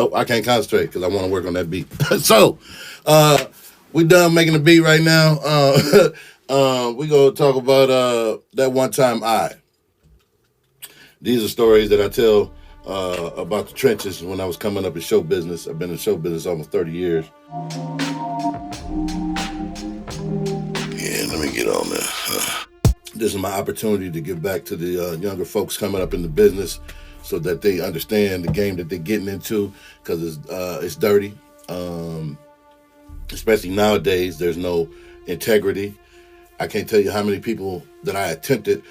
Nope, I can't concentrate because I want to work on that beat. So, we done making the beat right now. We gonna talk about that one time I. These are stories that I tell about the trenches when I was coming up in show business. I've been in show business almost 30 years. Yeah, let me get on there. This is my opportunity to give back to the younger folks coming up in the business so that they understand the game that they're getting into, because it's dirty. Especially nowadays, there's no integrity. I can't tell you how many people that I attempted.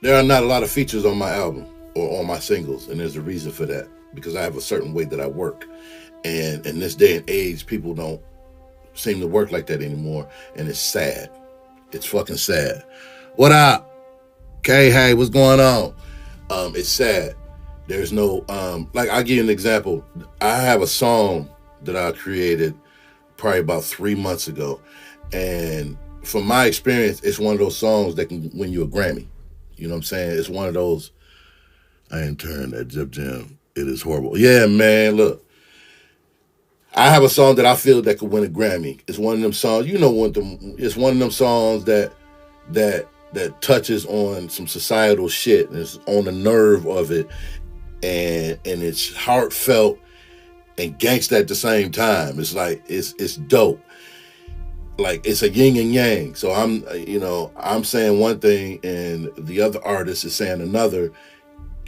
There are not a lot of features on my album or on my singles, and there's a reason for that, because I have a certain way that I work. And in this day and age, people don't seem to work like that anymore, and it's sad. It's fucking sad. What up? Okay, hey, what's going on? It's sad. There's no, like, I'll give you an example. I have a song that I created probably about 3 months ago, and from my experience, it's one of those songs that can win you a Grammy. You know what I'm saying? It's one of those, I interned at Zip Jam. It is horrible. Yeah, man, look. I have a song that I feel that could win a Grammy. It's one of them songs, it's one of them songs that touches on some societal shit, and it's on the nerve of it, and it's heartfelt and gangsta at the same time. It's like, it's dope. Like, it's a yin and yang. So I'm saying one thing and the other artist is saying another,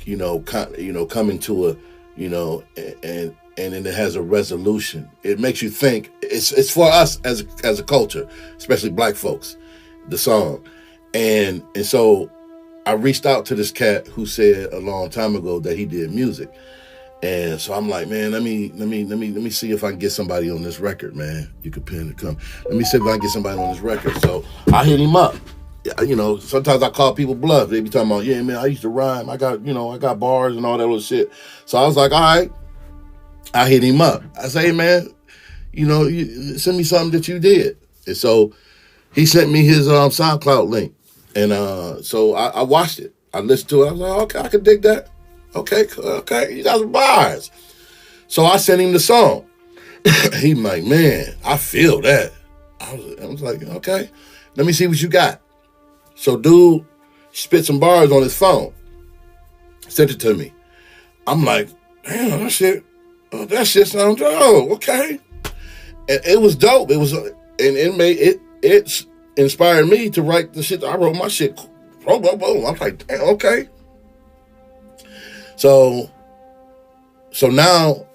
coming to a, and then it has a resolution. It makes you think. It's for us as a culture, especially black folks, the song. And so I reached out to this cat who said a long time ago that he did music. And so I'm like, man, let me see if I can get somebody on this record, man. You could pin to come. Let me see if I can get somebody on this record. So I hit him up. Sometimes I call people bluff. They be talking about, yeah, man, I used to rhyme. I got bars and all that little shit. So I was like, all right. I hit him up. I say, hey, man, you send me something that you did. And so he sent me his SoundCloud link. And so I watched it. I listened to it. I was like, okay, I can dig that. Okay, you got some bars. So I sent him the song. He like, man, I feel that. I was like, okay, let me see what you got. So dude spit some bars on his phone, sent it to me. I'm like, damn, that shit sounds dope. Okay. And it was dope. It was, and it inspired me to write the shit. I wrote my shit. Boom. I was like, damn, okay. So now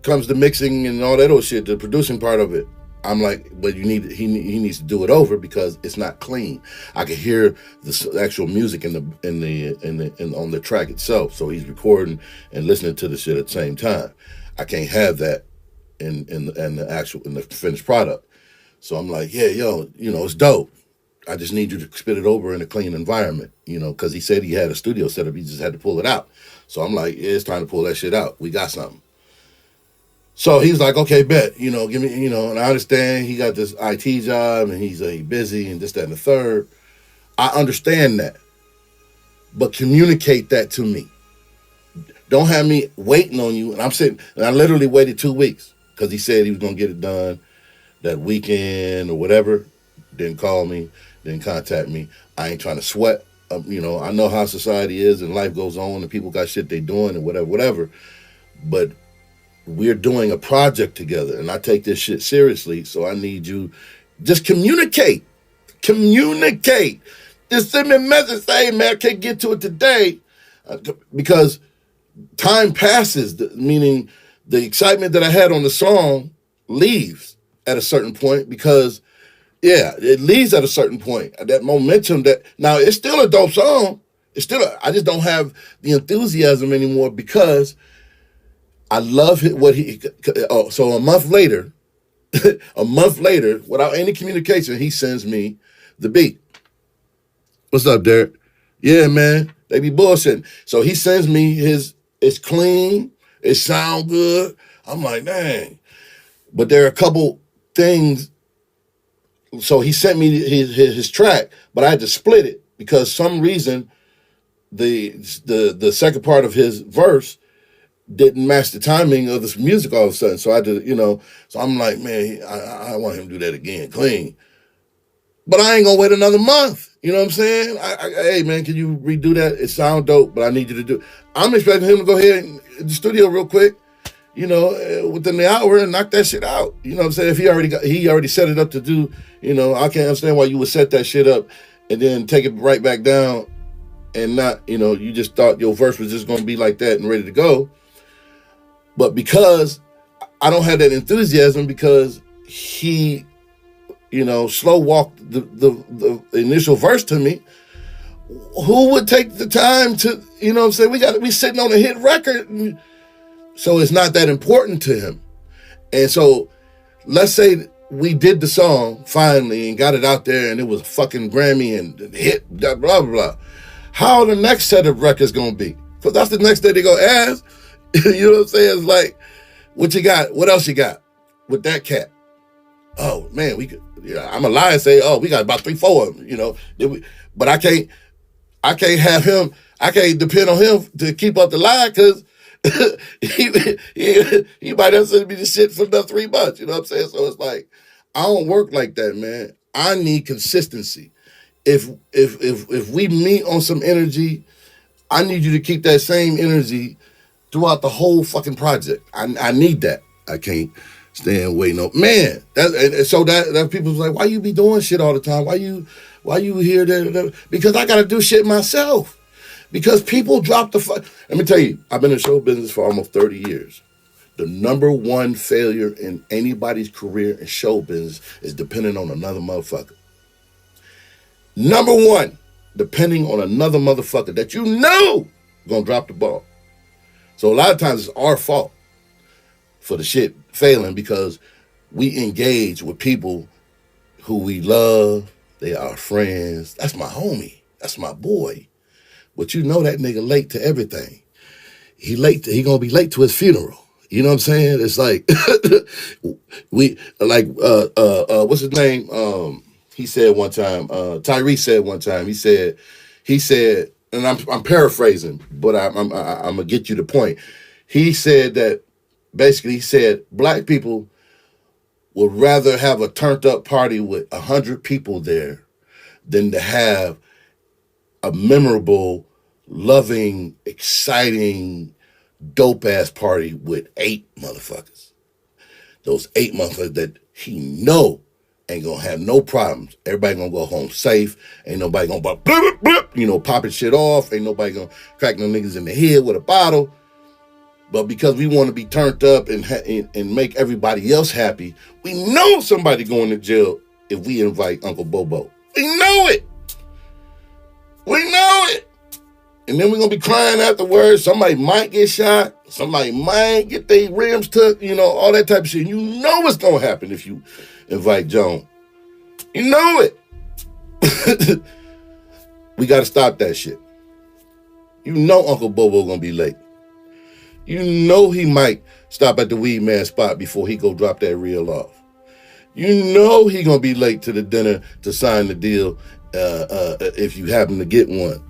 comes the mixing and all that old shit, the producing part of it. I'm like, but he needs to do it over because it's not clean. I can hear the actual music in on the track itself. So he's recording and listening to the shit at the same time. I can't have that in the finished product. So I'm like, yeah, it's dope. I just need you to spit it over in a clean environment, because he said he had a studio set up. He just had to pull it out. So I'm like, yeah, it's time to pull that shit out. We got something. So he's like, okay, bet, give me, and I understand he got this IT job and he's busy and this, that, and the third. I understand that. But communicate that to me. Don't have me waiting on you. And I'm sitting, and I literally waited 2 weeks because he said he was going to get it done that weekend or whatever. Didn't call me, didn't contact me. I ain't trying to sweat. I know how society is and life goes on and people got shit they doing and whatever. But we're doing a project together and I take this shit seriously. So I need you, just communicate. Just send me a message, say, hey, man, I can't get to it today because time passes, meaning the excitement that I had on the song leaves at a certain point because, yeah, it leaves at a certain point. That momentum now it's still a dope song. I just don't have the enthusiasm anymore because I love so a month later, without any communication, he sends me the beat. What's up, Derek? Yeah, man, they be bullshitting. So he sends me it's clean, it sound good. I'm like, dang. But there are a couple things. So he sent me his track, but I had to split it because some reason the second part of his verse didn't match the timing of this music all of a sudden. So I did, so I'm like, man, I want him to do that again, clean. But I ain't gonna wait another month. You know what I'm saying? Hey man, can you redo that? It sound dope, but I need you to do. I'm expecting him to go ahead in the studio real quick, within the hour and knock that shit out. You know what I'm saying? If he already set it up to do, I can't understand why you would set that shit up and then take it right back down and not, you just thought your verse was just gonna be like that and ready to go. But because I don't have that enthusiasm, because he, slow walked the initial verse to me, who would take the time to, we sitting on a hit record. And so it's not that important to him. And so let's say we did the song finally and got it out there and it was a fucking Grammy and hit, blah, blah, blah. How the next set of records gonna be? Because that's the next day they go ask. You know what I'm saying? It's like, what you got? What else you got with that cat? Oh man, we could. I'm a lie and say, oh, we got about 3-4 of them. But I can't have him. I can't depend on him to keep up the line because he might have sent me the shit for another 3 months. You know what I'm saying? So it's like, I don't work like that, man. I need consistency. If we meet on some energy, I need you to keep that same energy throughout the whole fucking project. I need that. I can't stand waiting on, man. That people's like, why you be doing shit all the time? Why you here? That? Because I gotta do shit myself. Because people drop the fuck. Let me tell you, I've been in show business for almost 30 years. The number one failure in anybody's career in show business is depending on another motherfucker. Number one, depending on another motherfucker that gonna drop the ball. So a lot of times it's our fault for the shit failing because we engage with people who we love. They are our friends. That's my homie. That's my boy. But that nigga late to everything. He gonna be late to his funeral. You know what I'm saying? It's like what's his name? He said one time, Tyrese said one time, he said, and I'm paraphrasing, but I'm gonna get you the point. He said that basically he said black people would rather have a turned up party with 100 people there than to have a memorable, loving, exciting, dope ass party with 8 motherfuckers. Those 8 motherfuckers that he ain't gonna have no problems. Everybody gonna go home safe. Ain't nobody gonna blip, blip, blip, popping shit off. Ain't nobody gonna crack no niggas in the head with a bottle. But because we want to be turned up and make everybody else happy, we know somebody going to jail if we invite Uncle Bobo. We know it. And then we're going to be crying afterwards. Somebody might get shot. Somebody might get their rims took, all that type of shit. You know what's going to happen if you invite Joan. You know it. We got to stop that shit. You know Uncle Bobo going to be late. You know he might stop at the Weed Man spot before he go drop that reel off. You know he going to be late to the dinner to sign the deal if you happen to get one.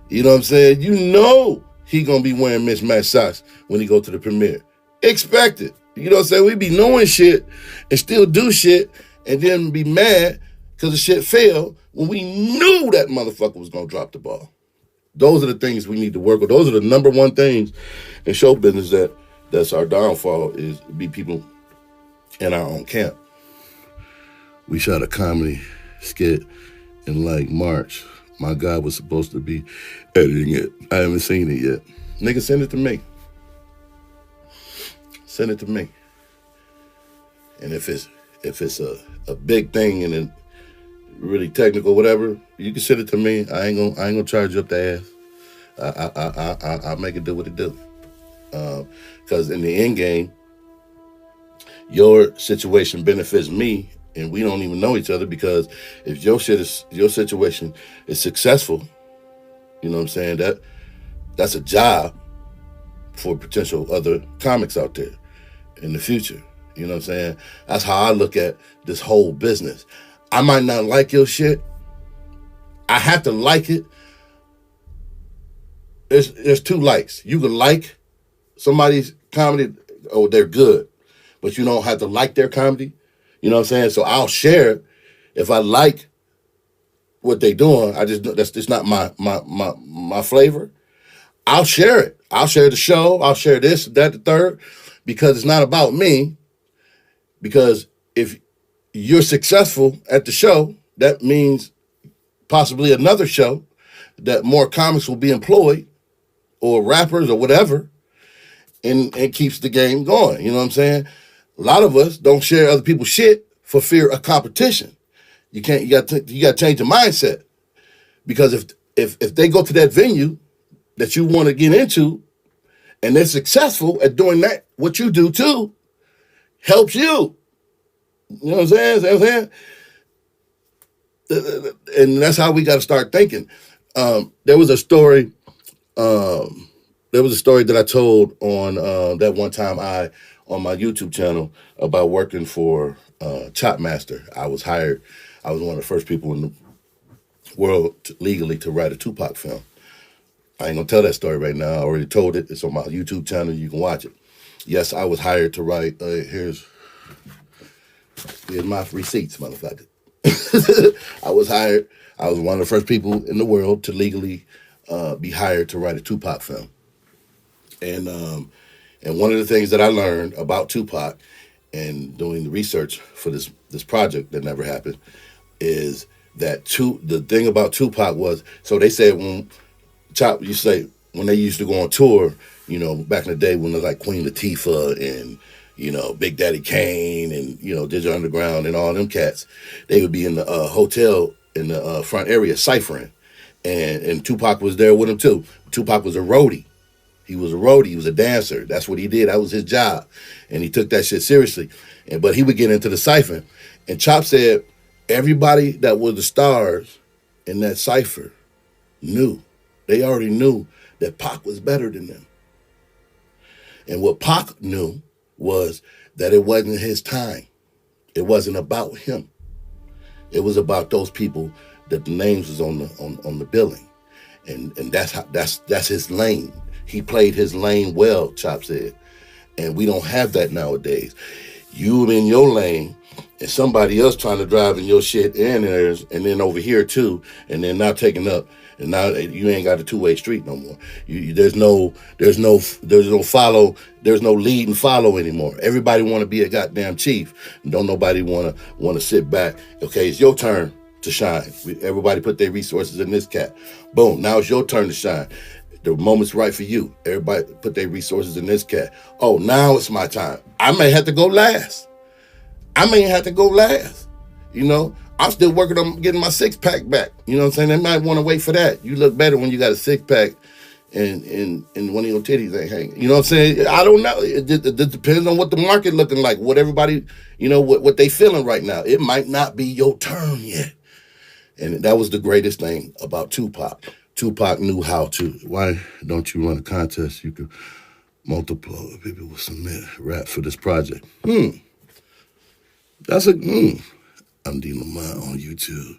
You know what I'm saying? You know he gonna be wearing mismatched socks when he go to the premiere. Expect it. You know what I'm saying? We be knowing shit and still do shit and then be mad because the shit failed when we knew that motherfucker was gonna drop the ball. Those are the things we need to work with. Those are the number one things in show business that's our downfall, is be people in our own camp. We shot a comedy skit in March. My guy was supposed to be editing it. I haven't seen it yet. Nigga, send it to me. Send it to me. And if it's a big thing and it really technical, whatever, you can send it to me. I ain't gonna charge you up the ass. I'll make it do what it do. Because in the end game, your situation benefits me. And we don't even know each other, because if your situation is successful, you know what I'm saying, that's a job for potential other comics out there in the future. You know what I'm saying? That's how I look at this whole business. I might not like your shit. I have to like it. There's 2 likes. You can like somebody's comedy, oh, they're good, but you don't have to like their comedy. You know what I'm saying? So I'll share it if I like what they doing. That's just not my flavor. I'll share it. I'll share the show. I'll share this, that, the third, because it's not about me. Because if you're successful at the show, that means possibly another show that more comics will be employed, or rappers or whatever, and it keeps the game going. You know what I'm saying? A lot of us don't share other people's shit for fear of competition. You got to change the mindset, because if they go to that venue that you want to get into and they're successful at doing that, what you do too helps you. You know what I'm saying? And that's how we got to start thinking. There was a story. There was a story that I told on that one time on my YouTube channel about working for Chopmaster. I was hired. I was one of the first people in the world legally to write a Tupac film. I ain't gonna tell that story right now. I already told it. It's on my YouTube channel. You can watch it. Yes, I was hired to write. Here's my receipts, motherfucker. I was hired. I was one of the first people in the world to legally be hired to write a Tupac film. And one of the things that I learned about Tupac and doing the research for this project that never happened is that the thing about Tupac was, so they said when they used to go on tour, you know, back in the day when it was like Queen Latifah and, you know, Big Daddy Kane and, you know, Digital Underground and all them cats, they would be in the hotel in the front area ciphering. And Tupac was there with them too. Tupac was a roadie. He was a roadie. He was a dancer. That's what he did. That was his job. And he took that shit seriously. But he would get into the cipher. And Chop said everybody that was the stars in that cipher knew. They already knew that Pac was better than them. And what Pac knew was that it wasn't his time. It wasn't about him. It was about those people that the names was on the billing. And that's his lane. He played his lane well, Chop said. And we don't have that nowadays. You in your lane and somebody else trying to drive in your shit and theirs, and then over here too, and then not taking up. And now you ain't got a two-way street no more. There's no follow, there's no lead and follow anymore. Everybody want to be a goddamn chief. And don't nobody want to sit back. Okay, it's your turn to shine. Everybody put their resources in this cat. Boom, now it's your turn to shine. The moment's right for you. Everybody put their resources in this cat. Oh, now it's my time. I may have to go last. You know, I'm still working on getting my six-pack back. You know what I'm saying? They might want to wait for that. You look better when you got a six-pack and one of your titties ain't hanging. You know what I'm saying? I don't know. It depends on what the market looking like, what everybody, you know, what they feeling right now. It might not be your turn yet. And that was the greatest thing about Tupac. Tupac knew how to. Why don't you run a contest? You could multiply people will submit rap for this project. That's a I'm D Lamont on YouTube.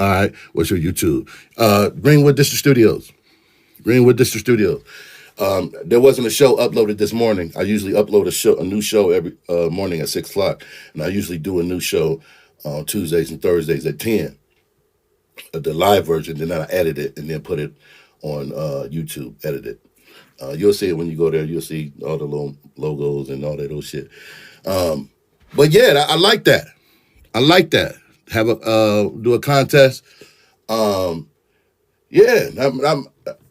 All right, what's your YouTube? Greenwood District Studios. There wasn't a show uploaded this morning. I usually upload a new show every morning at 6 o'clock, and I usually do a new show on Tuesdays and Thursdays at 10. The live version, then I edit it and then put it on YouTube, edit it. You'll see it when you go there. You'll see all the little logos and all that old shit. But yeah, I like that. Have do a contest. Yeah,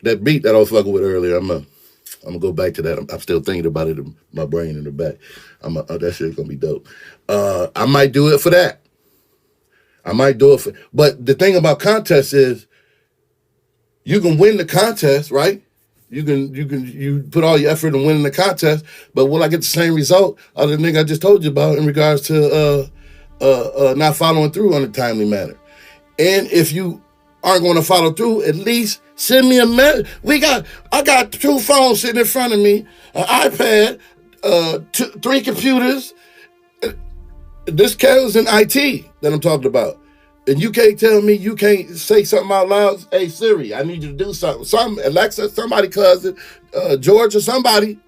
that beat that I was fucking with earlier. I'm gonna go back to that. I'm still thinking about it in my brain in the back. That shit's gonna be dope. I might do it for that. But the thing about contests is you can win the contest, right? You put all your effort in winning the contest, but will I get the same result of the nigga I just told you about in regards to not following through on a timely manner? And if you aren't going to follow through, at least send me a message. I got 2 phones sitting in front of me, an iPad, 3 computers. This is in IT that I'm talking about. And you can't tell me you can't say something out loud. Hey, Siri, I need you to do something. Alexa, somebody, cousin, George or somebody.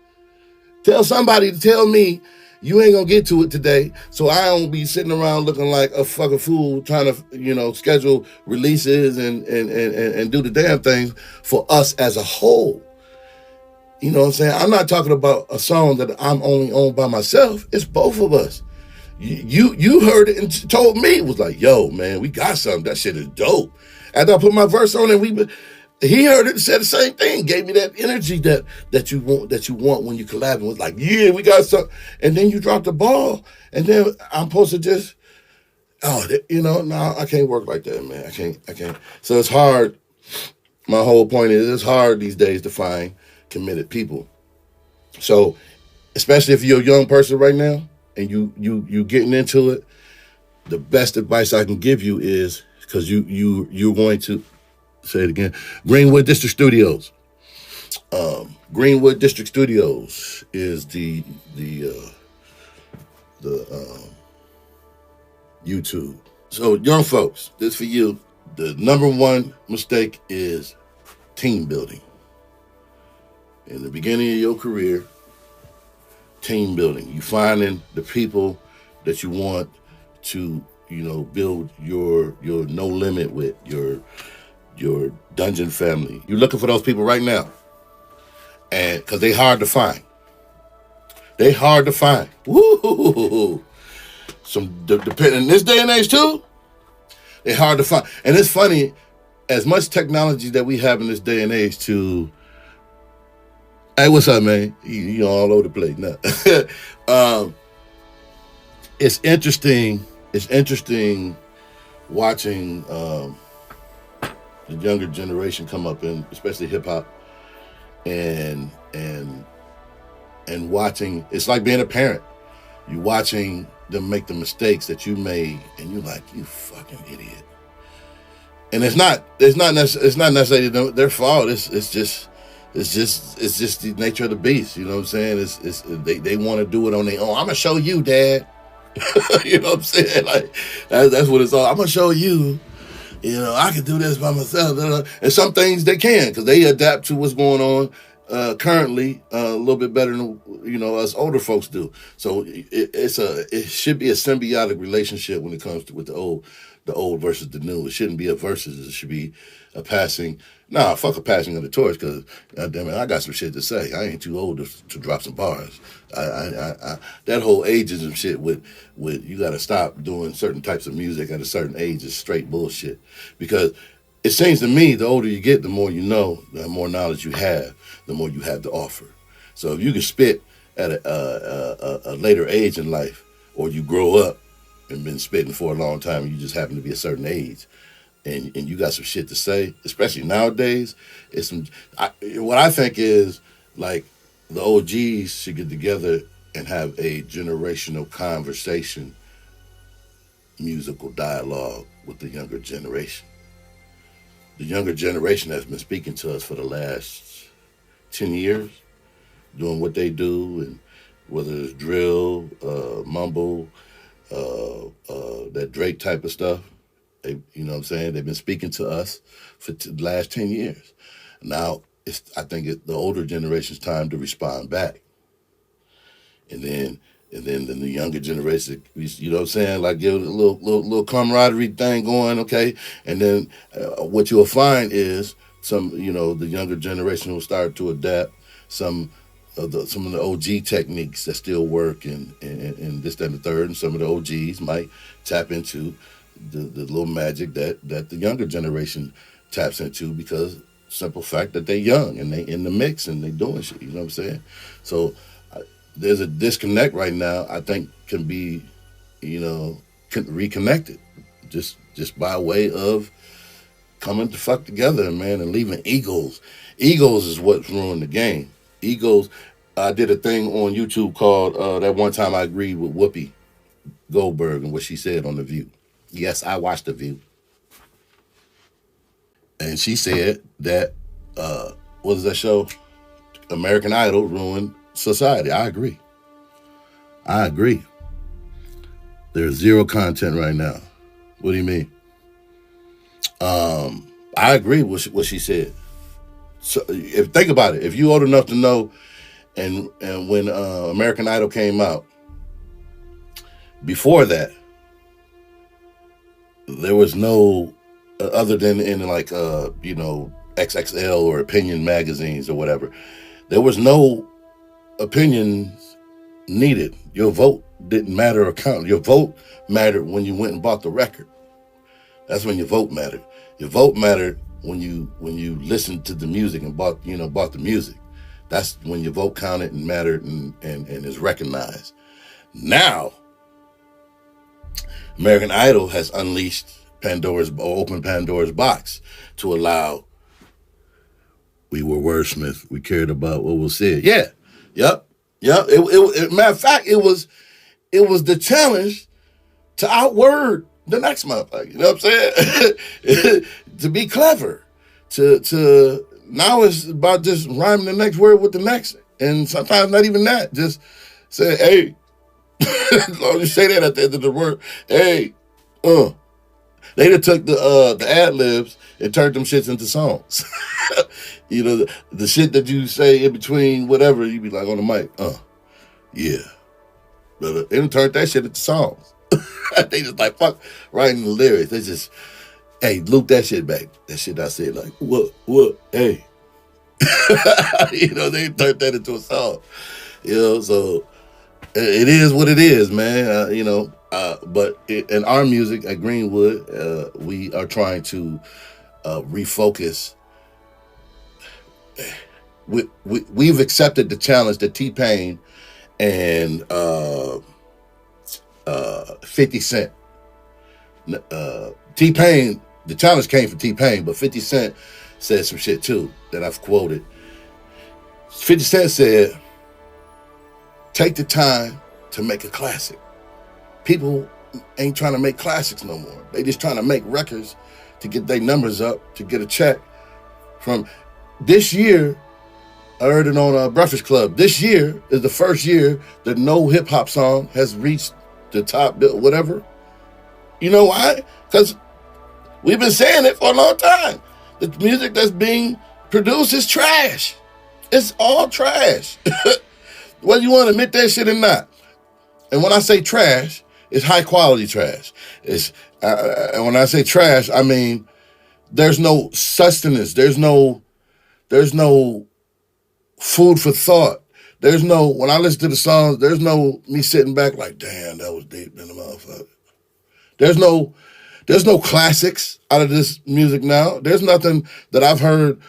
Tell somebody to tell me you ain't gonna get to it today, so I don't be sitting around looking like a fucking fool trying to, schedule releases and do the damn things for us as a whole. You know what I'm saying? I'm not talking about a song that I'm only on by myself. It's both of us. You heard it and told me, it was like, yo, man, we got something. That shit is dope. After I put my verse on it, he heard it and said the same thing. Gave me that energy that you want when you collab. Was like, yeah, we got something. And then you drop the ball, and then I'm supposed to just, no, I can't work like that, man. I can't. So it's hard. My whole point is it's hard these days to find committed people. So, especially if you're a young person right now and you getting into it, the best advice I can give you is, because you're going to say it again, Greenwood District Studios. Greenwood District Studios is the YouTube. So young folks, this for you. The number one mistake is team building. In the beginning of your career, team building. You finding the people that you want to, build your no limit with, your dungeon family. You're looking for those people right now. And because they hard to find. They hard to find. Woo! Depending in this day and age too, they hard to find. And it's funny, as much technology that we have in this day and age to, hey, what's up, man? You all over the place now. It's interesting. It's interesting watching the younger generation come up in, especially hip hop, and watching. It's like being a parent. You're watching them make the mistakes that you made, and you're like, you fucking idiot. And it's not necessarily their fault. It's just the nature of the beast. You know what I'm saying? They want to do it on their own. I'm gonna show you, Dad. You know what I'm saying? Like that's what it's all. I'm gonna show you. I can do this by myself. And some things they can, because they adapt to what's going on currently a little bit better than us older folks do. So it should be a symbiotic relationship when it comes to with the old versus the new. It shouldn't be a versus. It should be a passing. Nah, fuck a passing of the torch, because goddamn it, I got some shit to say. I ain't too old to drop some bars. I that whole ageism shit with you got to stop doing certain types of music at a certain age is straight bullshit. Because it seems to me, the older you get, the more you know, the more knowledge you have, the more you have to offer. So if you can spit at a later age in life, or you grow up and been spitting for a long time, and you just happen to be a certain age, and you got some shit to say, especially nowadays, what I think is, like, the OGs should get together and have a generational conversation, musical dialogue with the younger generation. The younger generation has been speaking to us for the last 10 years, doing what they do, and whether it's drill, mumble, that Drake type of stuff. You know what I'm saying? They've been speaking to us for the last 10 years. Now, I think it's the older generation's time to respond back. And then the younger generation, you know what I'm saying? Like, give it a little camaraderie thing going, okay? And then what you'll find is the younger generation will start to adapt some of the OG techniques that still work, and this, that, and the third. And some of the OGs might tap into the little magic that the younger generation taps into, because simple fact that they're young and they in the mix and they doing shit. You know what I'm saying? So there's a disconnect right now. I think can be, reconnected, just by way of coming to fuck together, man, and leaving egos. Egos is what's ruined the game. Egos. I did a thing on YouTube called that one time I agreed with Whoopi Goldberg and what she said on The View. Yes, I watched The View. And she said that, what is that show? American Idol ruined society. I agree. There's zero content right now. What do you mean? I agree with what she said. So think about it. If you're old enough to know And when American Idol came out, before that, there was no other than in like XXL or opinion magazines or whatever. There was no opinions needed. Your vote didn't matter or count. Your vote mattered when you went and bought the record. That's when your vote mattered. Your vote mattered when you listened to the music and bought the music. That's when your vote counted and mattered and is recognized. Now, American Idol has unleashed opened Pandora's box to allow. We were wordsmith. We cared about what was said. Yeah, yep. Matter of fact, it was the challenge to outword the next motherfucker. You know what I'm saying? To be clever. To now it's about just rhyming the next word with the next, and sometimes not even that. Just say, hey. As long as you say that at the end of the word, hey, They just took the ad libs and turned them shits into songs. The shit that you say in between whatever, you be like on the mic, yeah. But they done turned that shit into songs. They just like, fuck writing the lyrics. They just, hey, loop that shit back. That shit I said, like, what, hey. They turned that into a song. So it is what it is, man. But in our music at Greenwood, we are trying to refocus. We've accepted the challenge that T-Pain and 50 Cent. T-Pain, the challenge came from T-Pain, but 50 Cent said some shit too that I've quoted. 50 Cent said, take the time to make a classic. People ain't trying to make classics no more. They just trying to make records to get their numbers up, to get a check. From this year, I heard it on Breakfast Club. This year is the first year that no hip hop song has reached the top, whatever. You know why? Because we've been saying it for a long time. The music that's being produced is trash. It's all trash. Whether you want to admit that shit or not. And when I say trash, it's high quality trash. It's and when I say trash, I mean there's no sustenance. There's no food for thought. There's no, when I listen to the songs, there's no me sitting back like, damn, that was deep in the motherfucker. There's no classics out of this music now. There's nothing that I've heard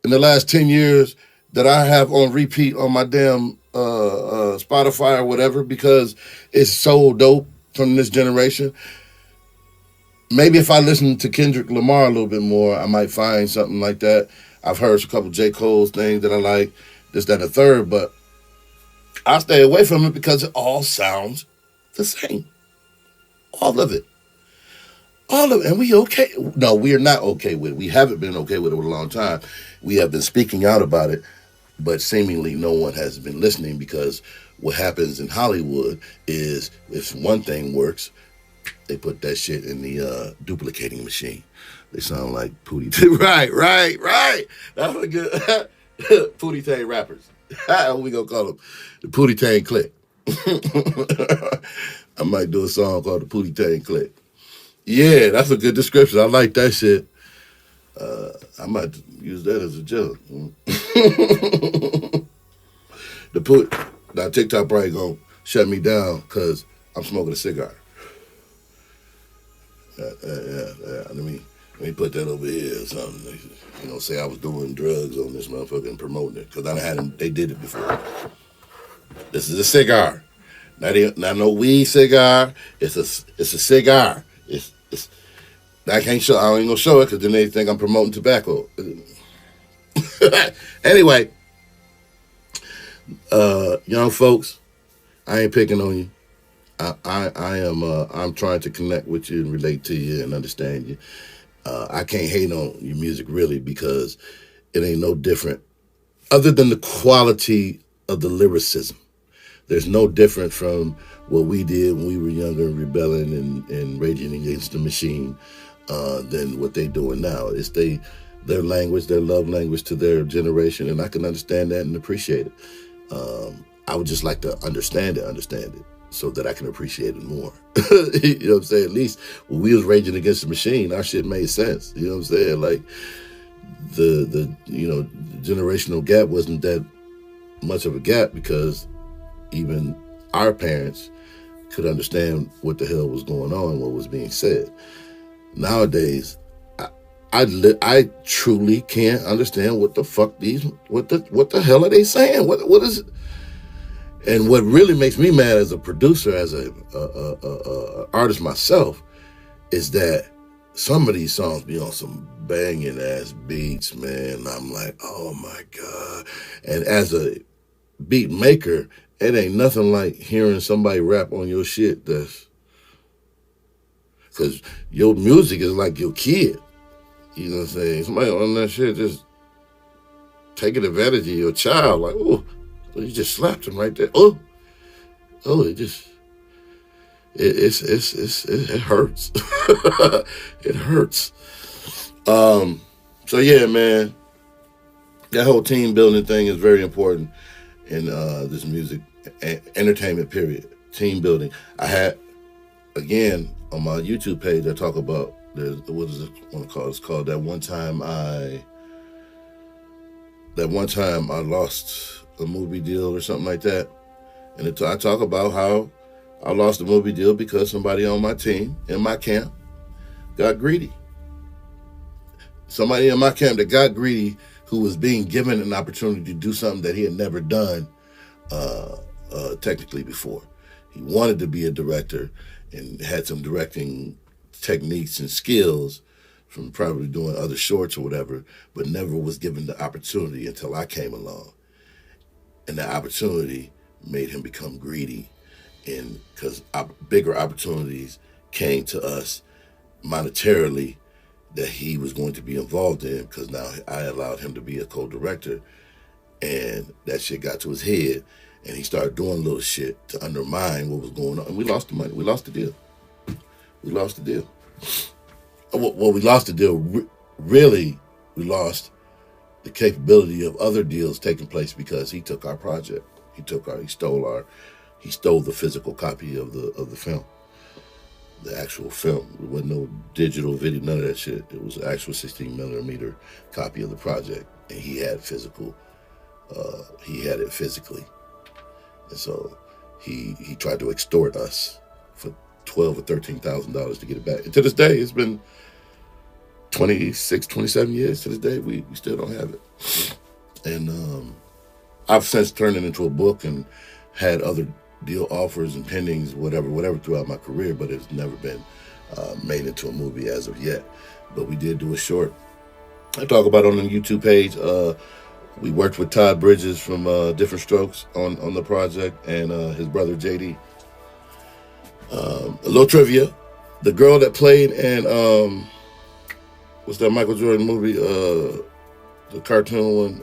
in the last 10 years that I have on repeat on my damn Spotify or whatever, because it's so dope from this generation. Maybe if I listen to Kendrick Lamar a little bit more, I might find something like that. I've heard a couple J. Cole's things that I like, this, that, and the third, but I stay away from it because it all sounds the same. All of it. And we okay? No, we are not okay with it. We haven't been okay with it for a long time. We have been speaking out about it, but seemingly no one has been listening, because what happens in Hollywood is if one thing works, they put that shit in the duplicating machine. They sound like Pootie Tang. Right. That's a good Pootie Tang rappers. What we gonna call them? The Pootie Tang Clique. I might do a song called the Pootie Tang Clique. Yeah, that's a good description. I like that shit. I might use that as a joke. Now TikTok probably gonna shut me down because I'm smoking a cigar. Let me put that over here or something. Say I was doing drugs on this motherfucker and promoting it, because they did it before. This is a cigar, not no weed cigar. It's a cigar. It's I can't show. I ain't gonna show it because then they think I'm promoting tobacco. Anyway, young folks, I ain't picking on you. I am. I'm trying to connect with you and relate to you and understand you. I can't hate on your music really, because it ain't no different, other than the quality of the lyricism. There's no different from what we did when we were younger and rebelling and raging against the machine than what they doing now. It's their language, their love language to their generation, and I can understand that and appreciate it. I would just like to understand it, so that I can appreciate it more. You know what I'm saying? At least when we was raging against the machine, our shit made sense. You know what I'm saying? Like the generational gap wasn't that much of a gap because even our parents could understand what the hell was going on, what was being said. Nowadays, I truly can't understand what the fuck what the hell are they saying? What is it? And what really makes me mad as a producer, as a artist myself, is that some of these songs be on some banging ass beats, man. I'm like, oh my God. And as a beat maker, it ain't nothing like hearing somebody rap on your shit. Because your music is like your kid. You know what I'm saying? Somebody on that shit just taking advantage of your child. Like, oh, you just slapped him right there. Oh, it just, it hurts. It hurts. So yeah, man, that whole team building thing is very important in this music entertainment period. Team building. I had, again, on my YouTube page, I talk about, what is it want to call it? It's called that one time I lost a movie deal or something like that. And I talk about how I lost a movie deal because somebody on my team, in my camp, got greedy. Somebody in my camp that got greedy, who was being given an opportunity to do something that he had never done technically before. He wanted to be a director and had some directing techniques and skills from probably doing other shorts or whatever, but never was given the opportunity until I came along. And that opportunity made him become greedy, and because bigger opportunities came to us monetarily that he was going to be involved in, because now I allowed him to be a co-director, and that shit got to his head, and he started doing little shit to undermine what was going on, and we lost the money. We lost the deal. We lost the deal. Well, we lost the deal. Really, we lost the capability of other deals taking place because he took our project. He stole the physical copy of the film, the actual film. There wasn't no digital video, none of that shit. It was an actual 16 millimeter copy of the project, and he had it physically, and so he tried to extort us for $12,000 or $13,000 to get it back. And to this day, it's been 26, 27 years. To this day, we still don't have it. And I've since turned it into a book and had other deal offers and pendings, whatever throughout my career, but it's never been made into a movie as of yet. But we did do a short. I talk about it on the YouTube page. We worked with Todd Bridges from Different Strokes on the project, and his brother JD. A little trivia: the girl that played in what's that Michael Jordan movie? The cartoon one.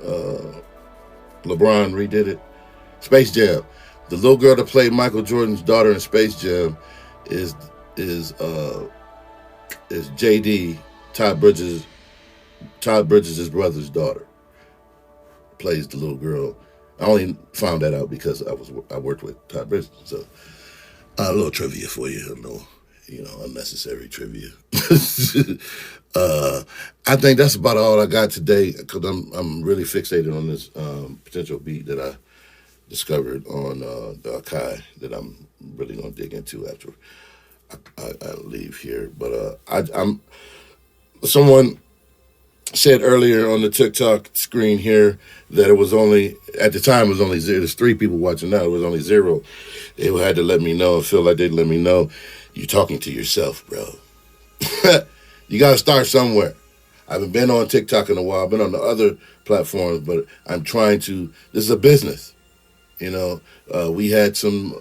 LeBron redid it. Space Jam. The little girl that played Michael Jordan's daughter in Space Jam is JD, Todd Bridges' brother's daughter. Plays the little girl. I only found that out because I worked with Todd Bridges. So a little trivia for you, a little, unnecessary trivia. I think that's about all I got today, because I'm really fixated on this potential beat that I discovered on the Akai that I'm really gonna dig into after I leave here. But I'm someone said earlier on the TikTok screen here that it was only, at the time it was only zero. There's 3 people watching now. It was only 0. They had to let me know and feel like they'd let me know. You're talking to yourself, bro. You got to start somewhere. I haven't been on TikTok in a while. I've been on the other platforms, but I'm trying to. This is a business. We had some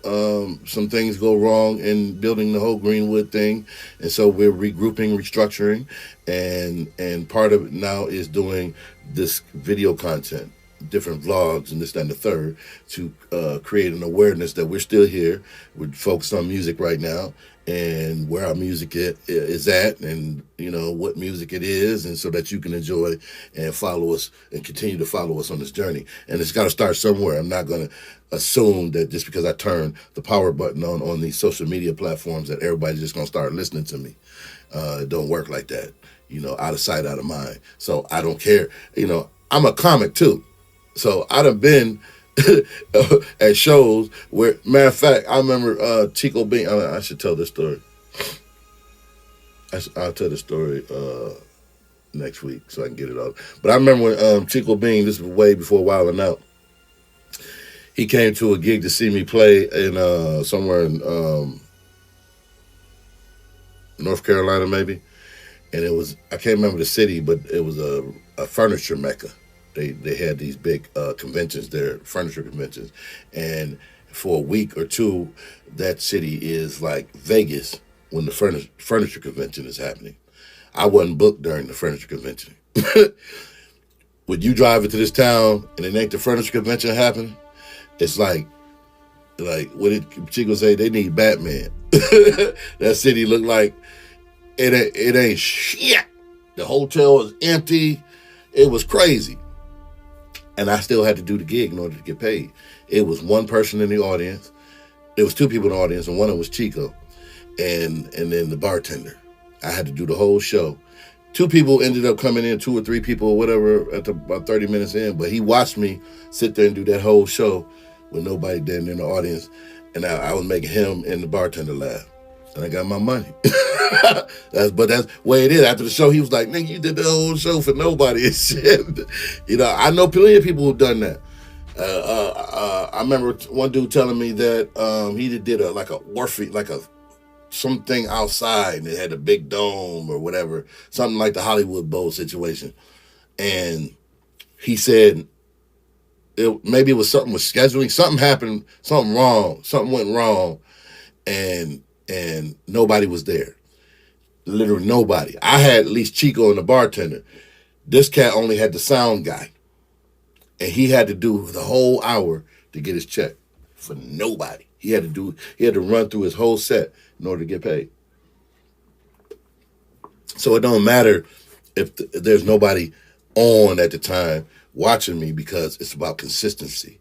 things go wrong in building the whole Greenwood thing, and so we're regrouping, restructuring, and part of it now is doing this video content, different vlogs and this, that, and the third, to create an awareness that we're still here. We're focused on music right now, and where our music is at, and what music it is, and so that you can enjoy and follow us and continue to follow us on this journey. And it's got to start somewhere. I'm not going to assume that just because I turn the power button on these social media platforms that everybody's just going to start listening to me. It don't work like that. Out of sight, out of mind. So I don't care. I'm a comic too. So I done been at shows where, matter of fact, I remember Chico Bean. I should tell this story. I'll tell the story next week so I can get it out. But I remember when Chico Bean, this was way before Wild 'N Out, he came to a gig to see me play in somewhere in North Carolina, maybe. And it was, I can't remember the city, but it was a furniture mecca. They had these big conventions there, furniture conventions. And for a week or two, that city is like Vegas when the furniture convention is happening. I wasn't booked during the furniture convention. When you drive into this town and it ain't the furniture convention happening, it's like what did Chico say? They need Batman. That city looked like it ain't shit. The hotel was empty. It was crazy. And I still had to do the gig in order to get paid. It was one person in the audience. There was two people in the audience, and one of them was Chico. And then the bartender. I had to do the whole show. Two people ended up coming in, 2 or 3 people or whatever, at about 30 minutes in. But he watched me sit there and do that whole show with nobody there in the audience. And I was making him and the bartender laugh. And I got my money. That's the way it is. After the show, he was like, nigga, you did the whole show for nobody and shit. I know plenty of people who've done that. I remember one dude telling me that he did something outside, and it had a big dome or whatever, something like the Hollywood Bowl situation. And he said maybe it was something with scheduling. Something happened, something went wrong, and nobody was there. Literally nobody. I had at least Chico and the bartender. This cat only had the sound guy. And he had to do the whole hour to get his check for nobody. He had to run through his whole set in order to get paid. So it don't matter if there's nobody on at the time watching me, because it's about consistency.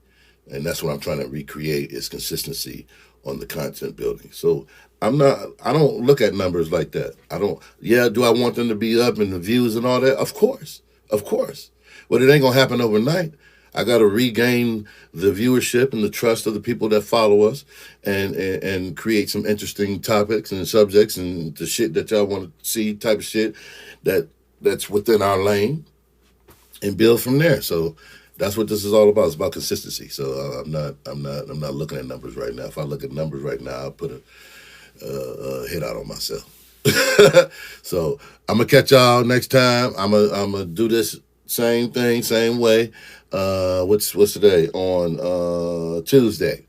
And that's what I'm trying to recreate, is consistency on the content building. So I don't look at numbers like that. Do I want them to be up in the views and all that? Of course. But it ain't gonna happen overnight. I got to regain the viewership and the trust of the people that follow us, and create some interesting topics and subjects and the shit that y'all want to see, type of shit that's within our lane, and build from there. So that's what this is all about. It's about consistency. So I'm not looking at numbers right now. If I look at numbers right now, I'll put a hit out on myself. So I'm gonna catch y'all next time. I'm gonna do this same thing, same way. What's today? On Tuesday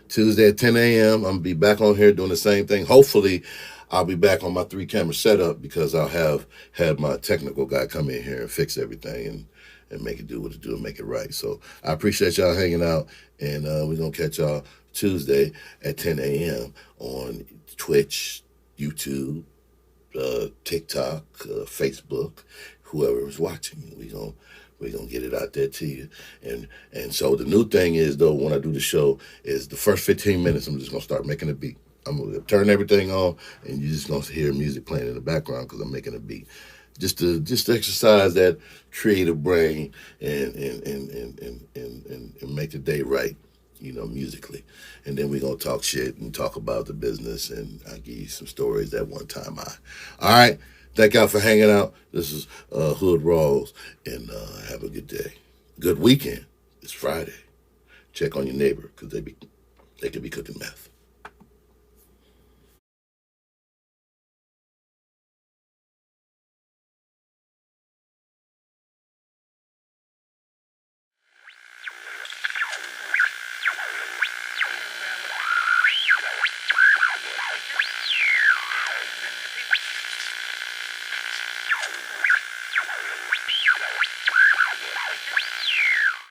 at 10 a.m. I'm gonna be back on here doing the same thing. Hopefully I'll be back on my 3-camera setup, because I'll have my technical guy come in here and fix everything and make it do what it do and make it right. So I appreciate y'all hanging out, and we're gonna catch y'all Tuesday at 10 a.m. on Twitch, YouTube, TikTok, Facebook, whoever is watching. We're gonna get it out there to you. And so the new thing is, though, when I do the show, is the first 15 minutes, I'm just gonna start making a beat. I'm gonna turn everything on, and you're just gonna hear music playing in the background because I'm making a beat. Just to exercise that creative brain and make the day right, musically. And then we're gonna talk shit and talk about the business, and I'll give you some stories that one time all right. Thank y'all for hanging out. This is Hood Rawls, and have a good day. Good weekend. It's Friday. Check on your neighbor, because they could be cooking meth.